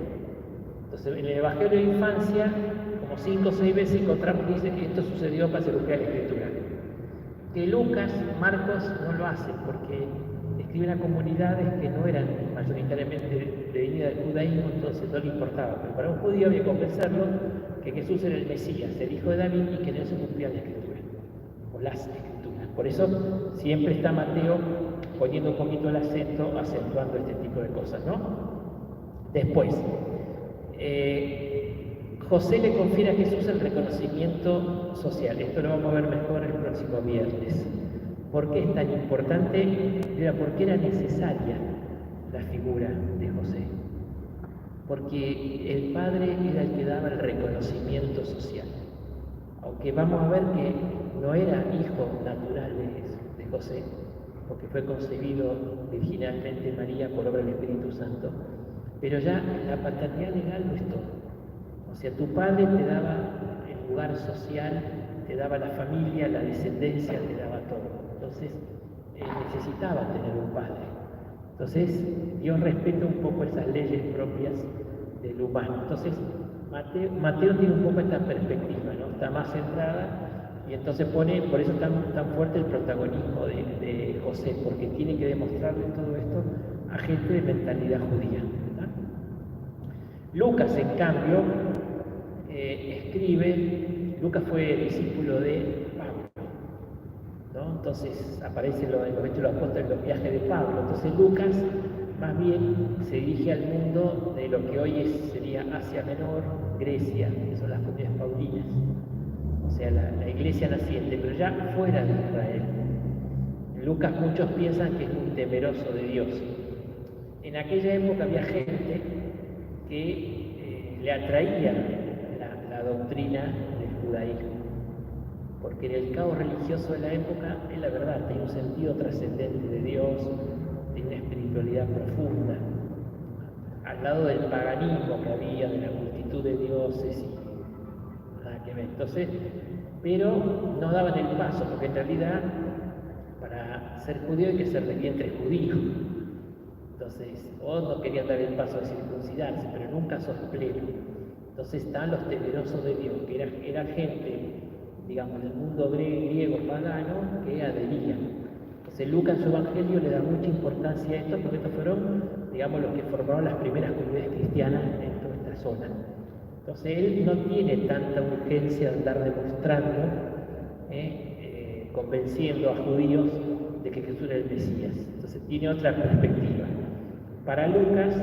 Entonces, en el Evangelio de la infancia, como 5 o 6 veces encontramos que dice que esto sucedió para hacer cumplir la Escritura. Que Lucas, Marcos no lo hacen porque escriben a comunidades que no eran mayoritariamente de venida del judaísmo, entonces no le importaba. Pero para un judío había que convencerlo que Jesús era el Mesías, el hijo de David, y que en él se cumplía la Escritura, o las Escrituras. Por eso siempre está Mateo poniendo un poquito el acento, acentuando este tipo de cosas, ¿no? Después, José le confiere a Jesús el reconocimiento social. Esto lo vamos a ver mejor el próximo viernes. ¿Por qué es tan importante? ¿Por qué era necesaria la figura de José? Porque el padre era el que daba el reconocimiento social. Aunque vamos a ver que no era hijo natural de José, porque fue concebido virginalmente María por obra del Espíritu Santo, pero ya la paternidad legal no es todo. O sea, tu padre te daba el lugar social, te daba la familia, la descendencia, te daba todo. Entonces, necesitaba tener un padre. Entonces, Dios respeta un poco esas leyes propias del humano. Entonces, Mateo tiene un poco esta perspectiva, ¿no? Está más centrada y entonces pone, por eso tan fuerte el protagonismo de José, porque tiene que demostrarle todo esto a gente de mentalidad judía, ¿verdad? Lucas, en cambio, escribe, Lucas fue discípulo de Pablo, ¿no? Entonces aparece en los Hechos de los Apóstoles, los viajes de Pablo. Entonces Lucas más bien se dirige al mundo de lo que hoy sería Asia Menor, Grecia, que son las comunidades paulinas, o sea, la iglesia naciente, pero ya fuera de Israel. Lucas, muchos piensan que es un temeroso de Dios. En aquella época había gente que le atraía la doctrina del judaísmo, porque en el caos religioso de la época, es la verdad, tiene un sentido trascendente de Dios, tiene una espiritualidad profunda, al lado del paganismo que había, de la multitud de dioses y nada que ver. Entonces, pero no daban el paso, porque en realidad para ser judío hay que ser de vientre judío. Entonces, o no querían dar el paso de circuncidarse, pero nunca sos pleno. Entonces están los temerosos de Dios, que era gente, digamos, del mundo griego pagano, que adherían. Entonces Lucas en su Evangelio le da mucha importancia a esto, porque estos fueron, digamos, los que formaron las primeras comunidades cristianas en toda esta zona. Entonces él no tiene tanta urgencia de andar demostrando, convenciendo a judíos de que Jesús era el Mesías. Entonces tiene otra perspectiva. Para Lucas,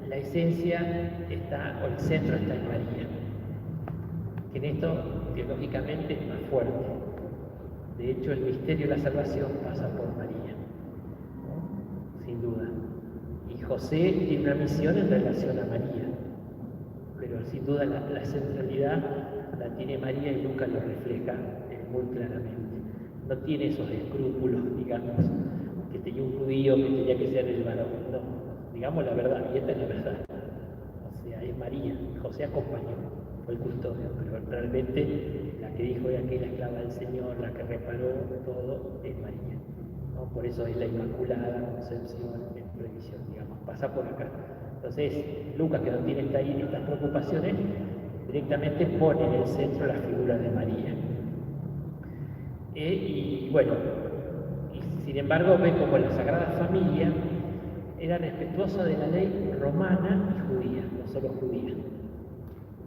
la esencia está, o el centro está en María, que en esto teológicamente es más fuerte. De hecho, el misterio de la salvación pasa por María, ¿no? Sin duda. Y José tiene una misión en relación a María, pero sin duda la centralidad la tiene María y Lucas lo refleja muy claramente. No tiene esos escrúpulos, digamos, que tenía un judío que tenía que ser el varón. No, digamos la verdad, y esta es la verdad. O sea, es María, José acompañó, fue el custodio, pero realmente la que dijo era que la esclava del Señor, la que reparó todo, es María, ¿no? Por eso es la Inmaculada Concepción en previsión, digamos, pasa por acá. Entonces, Lucas, que no tiene estas preocupaciones, directamente pone en el centro la figura de María. Y bueno, sin embargo, ve como la Sagrada Familia era respetuosa de la ley romana y judía, no solo judía.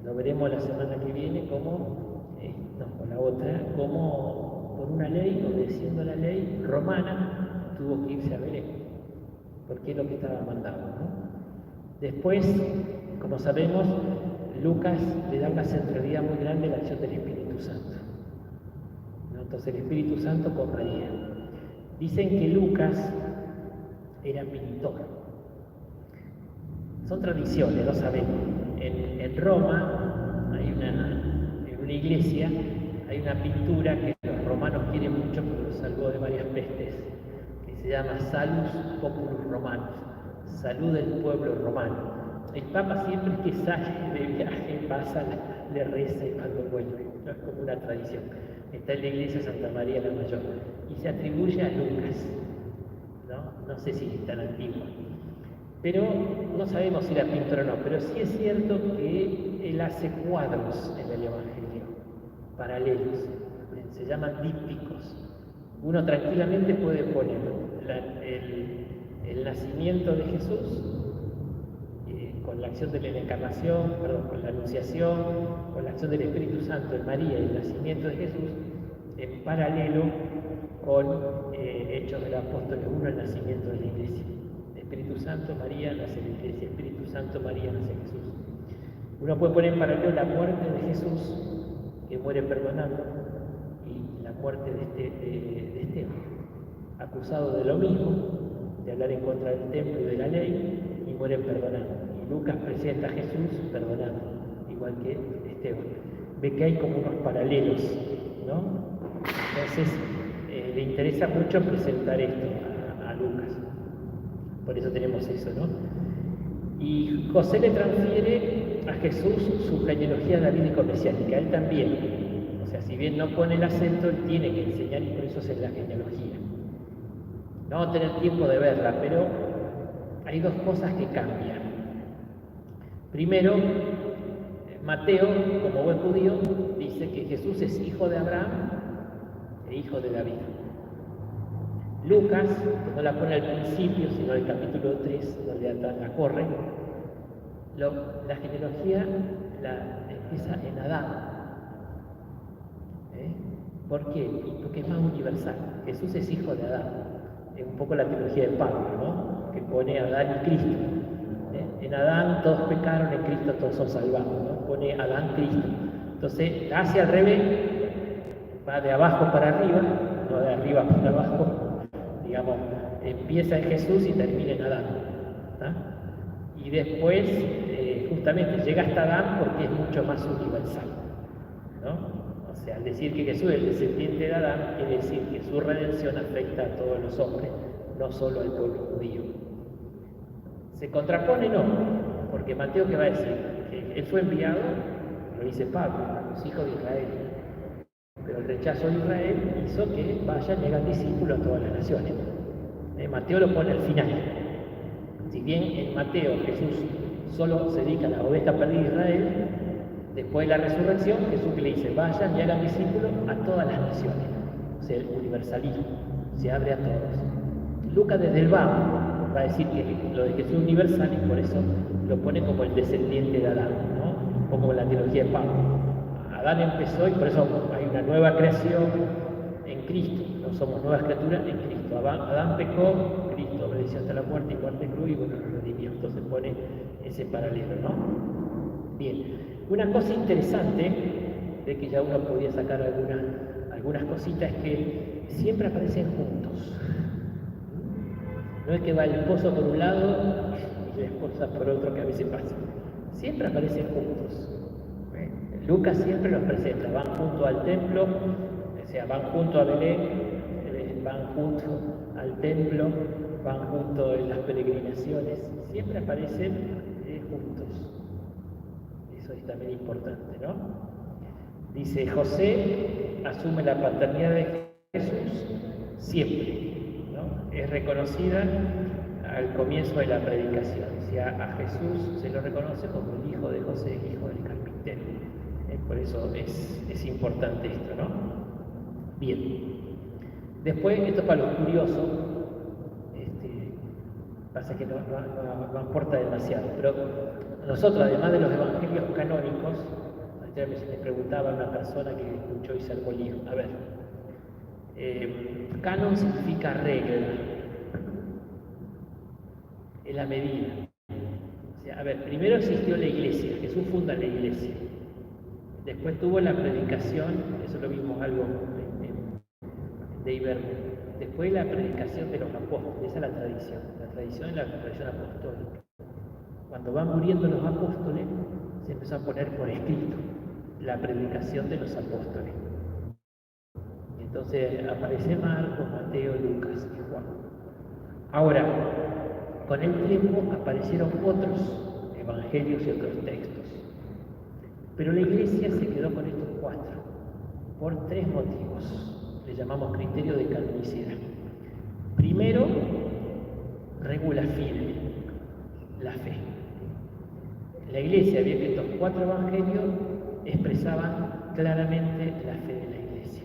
Lo veremos la semana que viene como, o la otra, como por una ley, obedeciendo la ley romana, tuvo que irse a Belén, porque es lo que estaba mandado, ¿no? Después, como sabemos, Lucas le da una centralidad muy grande a la acción del Espíritu Santo, ¿no? Entonces el Espíritu Santo con María. Dicen que Lucas era pintor. Son tradiciones, lo sabemos. En Roma, en una iglesia, hay una pintura que los romanos quieren mucho porque los salvó de varias pestes, que se llama Salus Populus Romanus, salud del pueblo romano. El Papa siempre que sale de viaje pasa, le reza y cuando vuelve, no es como una tradición. Está en la iglesia de Santa María la Mayor y se atribuye a Lucas, ¿no? No sé si es tan antiguo, pero no sabemos si era pintor o no, pero sí es cierto que él hace cuadros en el Evangelio, paralelos, se llaman dípticos. Uno tranquilamente puede poner el nacimiento de Jesús con la acción de la encarnación, con la anunciación, con la acción del Espíritu Santo en María y el nacimiento de Jesús, en paralelo con Hechos de los Apóstoles 1, el nacimiento de la Iglesia. Espíritu Santo, María, nace la Iglesia. Espíritu Santo, María, nace Jesús. Uno puede poner en paralelo la muerte de Jesús, que muere perdonando, y la muerte de Esteban, acusado de lo mismo, de hablar en contra del templo y de la ley, y muere perdonando. Y Lucas presenta a Jesús perdonando, igual que Esteban. Ve que hay como unos paralelos, ¿no? Entonces, le interesa mucho presentar esto a Lucas. Por eso tenemos eso, ¿no? Y José le transfiere a Jesús su genealogía davídico mesiánica, él también. O sea, si bien no pone el acento, él tiene que enseñar y por eso es la genealogía. No vamos a tener tiempo de verla, pero hay dos cosas que cambian. Primero, Mateo, como buen judío, dice que Jesús es hijo de Abraham e hijo de David. Lucas, que no la pone al principio, sino en el capítulo 3, donde la corre, la genealogía la empieza en Adán. ¿Por qué? Porque es más universal. Jesús es hijo de Adán. Es un poco la teología de Pablo, ¿no? Que pone a Adán y Cristo. En Adán todos pecaron, en Cristo todos son salvados, ¿no? Pone Adán, Cristo. Entonces, hacia al revés, va de abajo para arriba, no de arriba para abajo, digamos, empieza en Jesús y termina en Adán. Y después, justamente, llega hasta Adán porque es mucho más universal, ¿no? O sea, al decir que Jesús es el descendiente de Adán, quiere decir que su redención afecta a todos los hombres, no solo al pueblo judío. ¿Se contrapone? No, porque Mateo, ¿qué va a decir? Que él fue enviado, lo dice Pablo, a los hijos de Israel. Pero el rechazo de Israel hizo que vayan y hagan discípulos a todas las naciones. Mateo lo pone al final. Si bien en Mateo Jesús solo se dedica a la oveja perdida de Israel, después de la resurrección, Jesús le dice, vayan y hagan discípulos a todas las naciones. O sea, el universalismo se abre a todos. Lucas desde el va a decir que lo de Jesús es universal y por eso lo pone como el descendiente de Adán, ¿no? Un poco como la teología de Pablo. Adán empezó y por eso hay una nueva creación en Cristo. No somos nuevas criaturas en Cristo. Adán pecó, Cristo obedeció hasta la muerte y muerte en cruz y bueno, lo redimió. Entonces pone ese paralelo, ¿no? Bien. Una cosa interesante, de que ya uno podía sacar algunas cositas, es que siempre aparecen juntos. No es que va el esposo por un lado y la esposa por otro, que a veces pasa. Siempre aparecen juntos. Lucas siempre los presenta, van junto al templo, o sea, van junto a Belén, van junto al templo, van junto en las peregrinaciones, siempre aparecen juntos. Eso es también importante, ¿no? Dice, José asume la paternidad de Jesús siempre, ¿no? Es reconocida al comienzo de la predicación. O sea, a Jesús se lo reconoce como el hijo de José, hijo del carpintero. Por eso es importante esto, ¿no? Bien. Después, esto para los curiosos, pasa que no aporta demasiado, pero nosotros, además de los evangelios canónicos, ayer me preguntaba una persona que escuchó y se armó lío. A ver, canon significa regla, es la medida. O sea, a ver, primero existió la iglesia, Jesús funda la iglesia. Después tuvo la predicación, eso lo vimos algo de Iberno. Después la predicación de los apóstoles, esa es la tradición es la tradición apostólica. Cuando van muriendo los apóstoles, se empezó a poner por escrito la predicación de los apóstoles. Y entonces aparece Marcos, Mateo, Lucas y Juan. Ahora, con el tiempo aparecieron otros evangelios y otros textos. Pero la iglesia se quedó con estos 4, por 3 motivos. Le llamamos criterio de canonicidad. Primero, regula fide, la fe. La iglesia vio que estos 4 evangelios expresaban claramente la fe de la iglesia.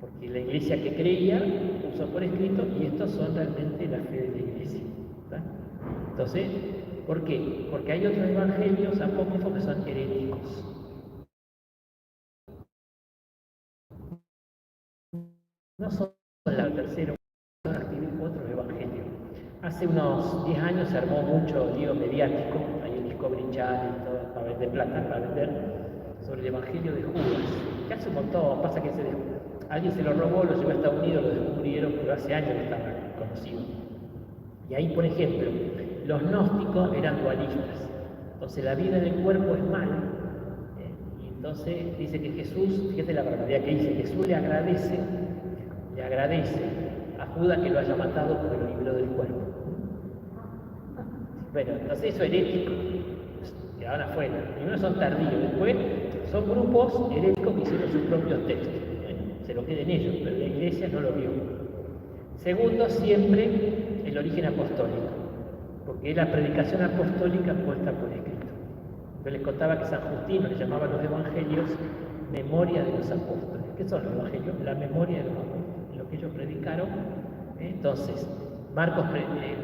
Porque la iglesia que creía puso por escrito y estos son realmente la fe de la iglesia. ¿Verdad? Entonces, ¿por qué? Porque hay otros evangelios apócrifos que son heréticos. No son la tercera, son otros evangelios. Hace unos 10 años se armó mucho lío mediático, hay un Discovery Channel y todo, para vender plata, para vender, sobre el evangelio de Judas. Que hace un montón, pasa que alguien se lo robó, lo llevó a Estados Unidos, lo descubrieron, pero hace años que estaba conocido. Y ahí, por ejemplo, los gnósticos eran dualistas. Entonces la vida del cuerpo es mal. Y entonces dice que Jesús, fíjate la barbaridad que dice, Jesús le agradece le agradece a Judas que lo haya matado porque lo libró del cuerpo. Bueno, entonces eso herético, quedaban afuera. Primero son tardíos, después son grupos heréticos que hicieron sus propios textos. Se lo queden ellos, pero la iglesia no lo vio. Segundo, siempre el origen apostólico, porque es la predicación apostólica puesta por escrito. Yo les contaba que San Justino le llamaba a los evangelios memoria de los apóstoles. ¿Qué son los evangelios? La memoria de los apóstoles, lo que ellos predicaron. Entonces, Marcos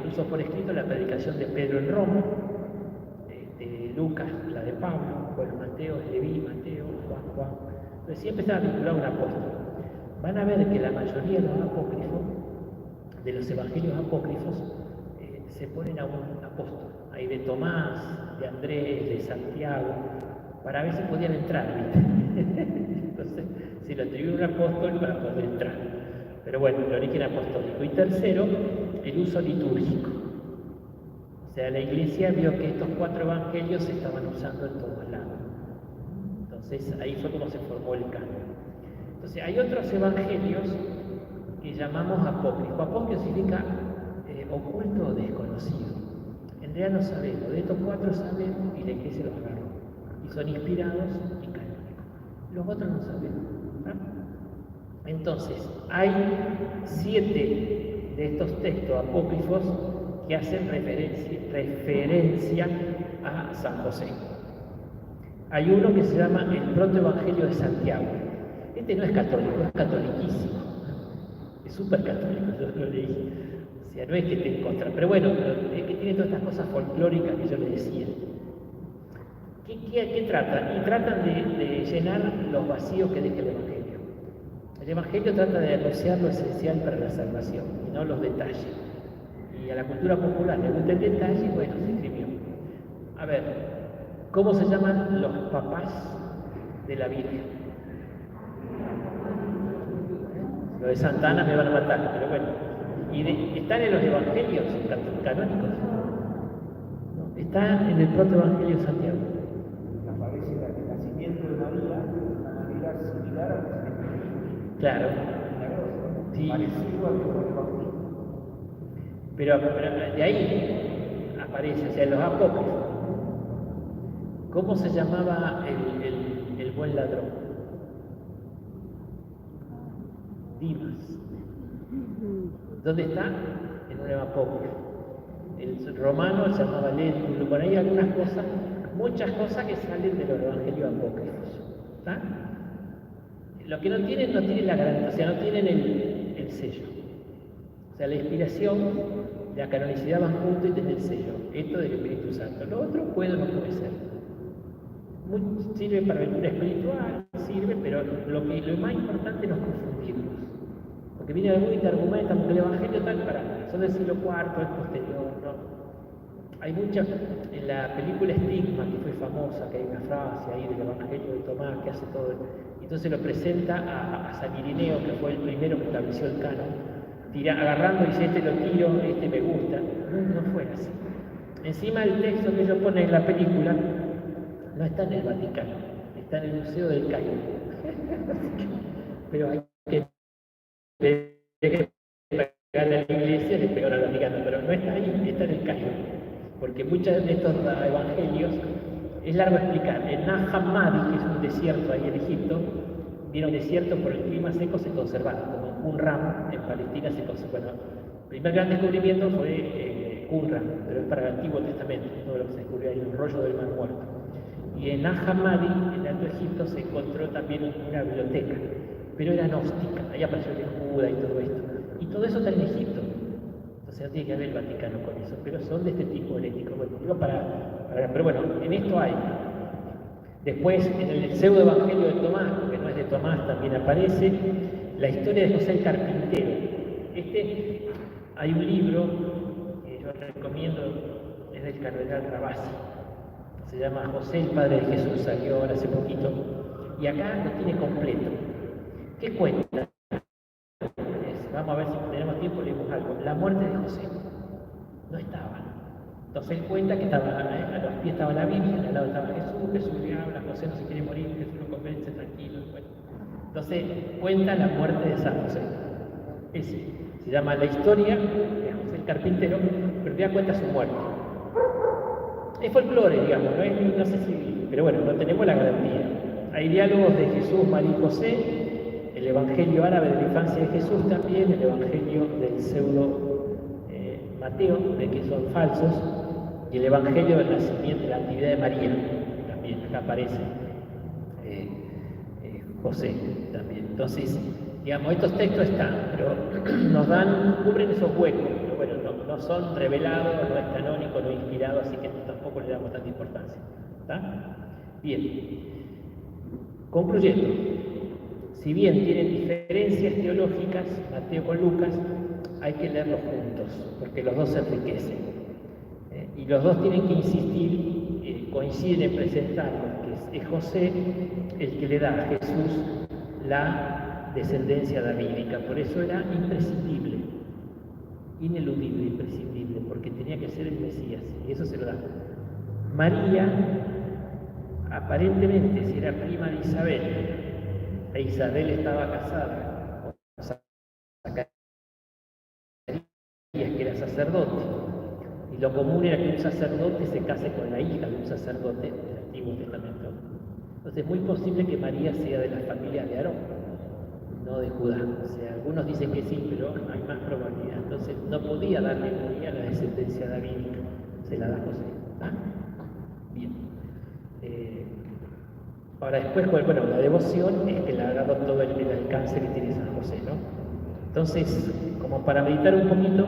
puso por escrito la predicación de Pedro en Roma, de Lucas la de Pablo, bueno, Mateo, Leví, Mateo, Juan. Entonces siempre estaba vinculado a un apóstol. Van a ver que la mayoría de los apócrifos, de los evangelios apócrifos, se ponen a un apóstol. Hay de Tomás, de Andrés, de Santiago, para ver si podían entrar, ¿viste? Entonces, si lo atribuyen a un apóstol, para poder entrar. Pero bueno, el origen apostólico. Y tercero, el uso litúrgico. O sea, la iglesia vio que estos 4 evangelios se estaban usando en todos lados. Entonces, ahí fue como se formó el canon. Entonces, hay otros evangelios que llamamos apócrifos. Apócrifo significa oculto o desconocido. En realidad no sabemos. De estos 4 sabemos y la iglesia los agarró. Y son inspirados y canónicos. Los otros no sabemos. ¿No? Entonces, hay 7 de estos textos apócrifos que hacen referencia a San José. Hay uno que se llama el Protoevangelio de Santiago. Este no es católico, es catoliquísimo. Es súper católico, yo lo leí. O sea, no es que esté en contra. Pero bueno, es que tiene todas estas cosas folclóricas que yo le decía. ¿Qué tratan? Y tratan de llenar los vacíos que deja el Evangelio. El Evangelio trata de anunciar lo esencial para la salvación, y no los detalles. Y a la cultura popular le gusta el detalle, y bueno, se escribió. A ver, ¿cómo se llaman los papás de la Virgen? Lo de Santa Ana me van a matar, pero bueno. ¿Y están en los evangelios canónicos? No, está en el Protoevangelio de Santiago. Aparece el nacimiento de María de una manera similar al nacimiento de Jesús. Claro. Sí. Parecido al que fue pero de ahí aparece, o sea, en los apócrifos. ¿Cómo se llamaba el buen ladrón? Dimas. ¿Dónde está? En un apócrifo. El romano se llamaba Léntulo. Por ahí algunas cosas, muchas cosas que salen de los evangelios apócrifos. ¿Está? Lo que no tienen la garantía, o sea, no tienen el sello. O sea, la inspiración, la canonicidad van juntos y tienen el sello. Esto del Espíritu Santo. Lo otro puede o no puede ser. Sirve para lectura espiritual, sirve, pero lo más importante no es confundirlos. Porque viene alguno y te argumenta, porque el Evangelio tal para son del siglo IV, es posterior, ¿no? Hay muchas, en la película Estigma, que fue famosa, que hay una frase ahí del Evangelio de Tomás que hace todo, y entonces lo presenta a San Irineo, que fue el primero que estableció el canon, agarrando y dice, este lo tiro, este me gusta. No fue así. Encima el texto que ellos ponen en la película no está en el Vaticano, está en el Museo del Cairo. Pero hay que pegarle a la iglesia, le pegaron al Vaticano, pero no está ahí, está en el Cairo. Porque muchos de estos evangelios, es largo explicar, en Nag Hammadi, que es un desierto ahí en Egipto, vieron desierto por el clima seco, se conservaron, como Qumran en Palestina se conservaron. Bueno, el primer gran descubrimiento fue Qumran, pero es para el Antiguo Testamento, todo lo que se descubrió ahí, el rollo del Mar Muerto. Y en Nag Hammadi, en el Alto Egipto, se encontró también una biblioteca, pero era gnóstica, ahí apareció el Buda y todo esto. Y todo eso está en Egipto. Entonces no tiene que ver el Vaticano con eso, pero son de este tipo heréticos. Bueno, digo pero bueno, en esto hay. Después, en el pseudo-evangelio de Tomás, que no es de Tomás, también aparece la historia de José el Carpintero. Hay un libro que yo recomiendo, es del cardenal Rabasi. Se llama José, el Padre de Jesús, salió ahora hace poquito, y acá lo tiene completo. ¿Qué cuenta? Vamos a ver si tenemos tiempo, leemos algo. La muerte de José. No estaba. Entonces él cuenta que estaba, a los pies estaba la Virgen, al lado estaba Jesús le habla, José no se quiere morir, Jesús lo convence, tranquilo. Bueno. Entonces cuenta la muerte de San José. Ese se llama La historia de José el carpintero, pero te da cuenta su muerte. Es folclore, digamos, no sé si, pero bueno, no tenemos la garantía. Hay diálogos de Jesús, María y José, el evangelio árabe de la infancia de Jesús también, el evangelio del pseudo Mateo, de que son falsos, y el evangelio del nacimiento, de la actividad de María, también acá aparece José también. Entonces, digamos, estos textos están, pero cubren esos huecos, pero bueno, no son revelados, no es canónico, no es inspirado, así que tampoco le damos tanta importancia. ¿Está? Bien. Concluyendo, si bien tienen diferencias teológicas, Mateo con Lucas, hay que leerlos juntos, porque los dos se enriquecen. Y los dos tienen que insistir, coinciden en presentarlos, que es José el que le da a Jesús la descendencia davídica. Por eso era imprescindible, ineludible, imprescindible, porque tenía que ser el Mesías, y eso se lo da. María, aparentemente, si era prima de Isabel, e Isabel estaba casada con Zacarías, que era sacerdote, y lo común era que un sacerdote se case con la hija de un sacerdote del Antiguo Testamento. Entonces es muy posible que María sea de la familia de Aarón, no de Judá. O sea, algunos dicen que sí, pero hay más probabilidad. Entonces no podía darle María la descendencia davídica, se la da José. ¿Ah? Bien. Ahora después, bueno, la devoción es que le ha dado todo el alcance que tiene San José, ¿no? Entonces, como para meditar un poquito,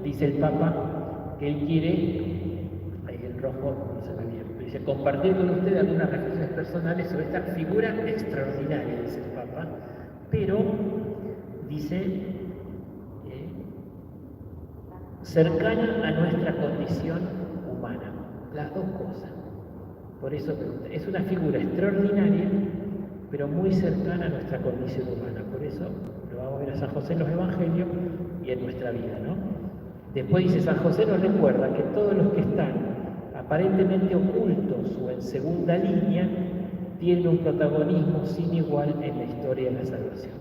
dice el Papa que él quiere, ahí el rojo no se me viene, dice, compartir con ustedes algunas reflexiones personales sobre esta figura extraordinaria, dice el Papa, pero dice cercana a nuestra condición humana, las dos cosas. Por eso pregunta, es una figura extraordinaria, pero muy cercana a nuestra condición humana. Por eso lo vamos a ver a San José en los Evangelios y en nuestra vida, ¿no? Después dice, San José nos recuerda que todos los que están aparentemente ocultos o en segunda línea tienen un protagonismo sin igual en la historia de la salvación.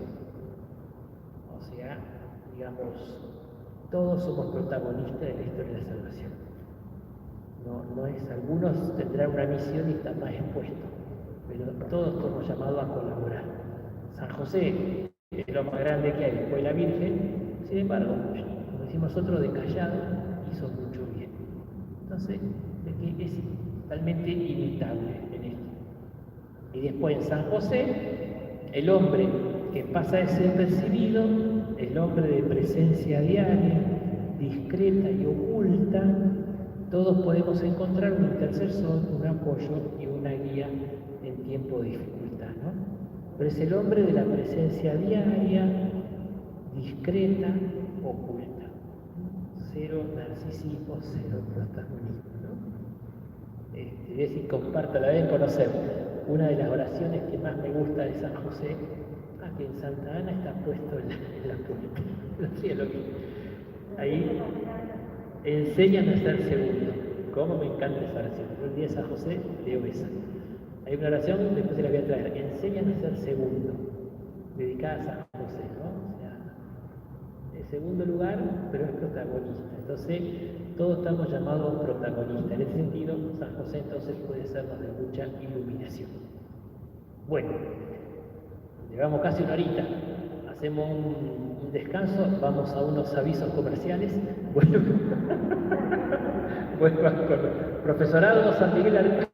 O sea, digamos, todos somos protagonistas de la historia de la salvación. No es, algunos tendrán una misión y están más expuestos, pero todos somos llamados a colaborar. San José es lo más grande que hay después de la Virgen, sin embargo, como decimos nosotros, de callado hizo mucho bien. Entonces, es totalmente imitable en esto. Y después en San José, el hombre que pasa de ser percibido, el hombre de presencia diaria, discreta y oculta, todos podemos encontrar un intercesor, un apoyo y una guía en tiempo de dificultad, ¿no? Pero es el hombre de la presencia diaria, discreta, oculta. Cero narcisismo, cero protagonismo, ¿no? Es decir, comparto, la deben conocer. Una de las oraciones que más me gusta de San José, que en Santa Ana está puesto en la puerta. No sé lo que. Ahí. Enséñame a ser segundo. Cómo me encanta esa oración. Yo el día de San José leo esa. Hay una oración, después se la voy a traer. Enséñame a ser segundo. Dedicada a San José, ¿no? O sea, en segundo lugar, pero es protagonista. Entonces, todos estamos llamados a un protagonista. En ese sentido, San José entonces puede sernos de mucha iluminación. Bueno, llevamos casi una horita. Hacemos un descanso, vamos a unos avisos comerciales. Bueno, con profesorado San Miguel